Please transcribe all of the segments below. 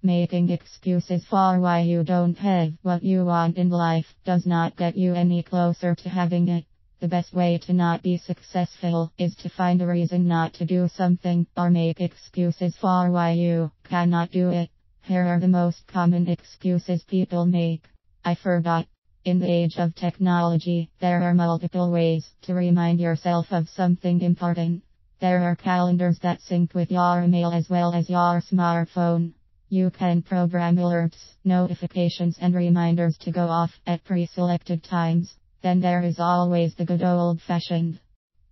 Making excuses for why you don't have what you want in life does not get you any closer to having it. The best way to not be successful is to find a reason not to do something or make excuses for why you cannot do it. Here are the most common excuses people make. I forgot. In the age of technology, there are multiple ways to remind yourself of something important. There are calendars that sync with your email as well as your smartphone. You can program alerts, notifications and reminders to go off at pre-selected times. Then there is always the good old-fashioned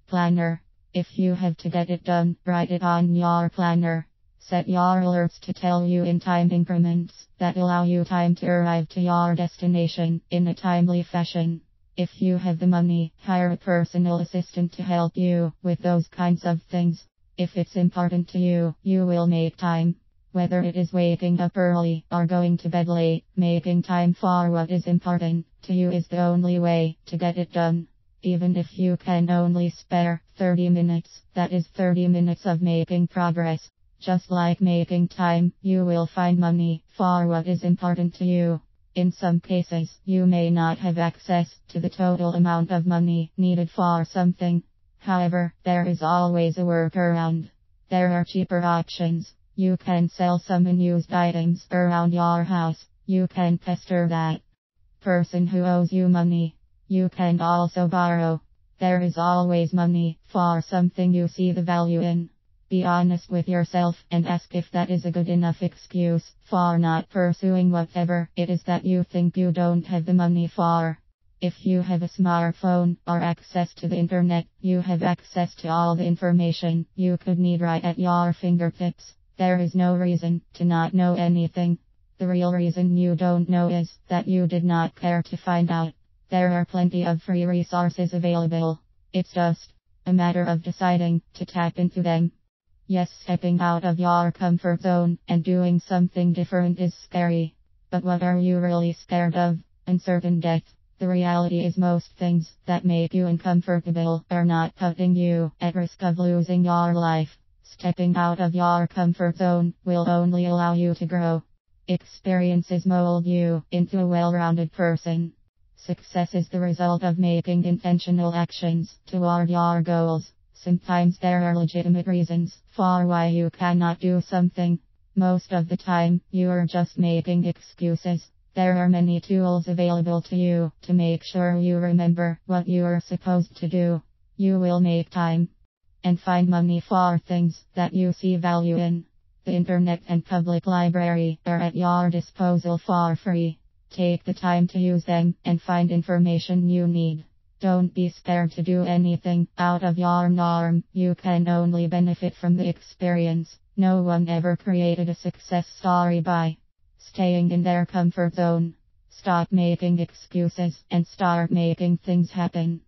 planner. If you have to get it done, write it on your planner. Set your alerts to tell you in time increments that allow you time to arrive to your destination in a timely fashion. If you have the money, hire a personal assistant to help you with those kinds of things. If it's important to you, you will make time. Whether it is waking up early or going to bed late, making time for what is important to you is the only way to get it done. Even if you can only spare 30 minutes, that is 30 minutes of making progress. Just like making time, you will find money for what is important to you. In some cases, you may not have access to the total amount of money needed for something. However, there is always a workaround. There are cheaper options. You can sell some unused items around your house. You can pester that person who owes you money. You can also borrow. There is always money for something you see the value in. Be honest with yourself and ask if that is a good enough excuse for not pursuing whatever it is that you think you don't have the money for. If you have a smartphone or access to the internet, you have access to all the information you could need right at your fingertips. There is no reason to not know anything. The real reason you don't know is that you did not care to find out. There are plenty of free resources available. It's just a matter of deciding to tap into them. Yes, stepping out of your comfort zone and doing something different is scary. But what are you really scared of? Uncertain death. The reality is most things that make you uncomfortable are not putting you at risk of losing your life. Stepping out of your comfort zone will only allow you to grow. Experiences mold you into a well-rounded person. Success is the result of making intentional actions toward your goals. Sometimes there are legitimate reasons for why you cannot do something. Most of the time, you are just making excuses. There are many tools available to you to make sure you remember what you are supposed to do. You will make time and find money for things that you see value in. The internet and public library are at your disposal for free. Take the time to use them and find information you need. Don't be scared to do anything out of your norm. You can only benefit from the experience. No one ever created a success story by staying in their comfort zone. Stop making excuses and start making things happen.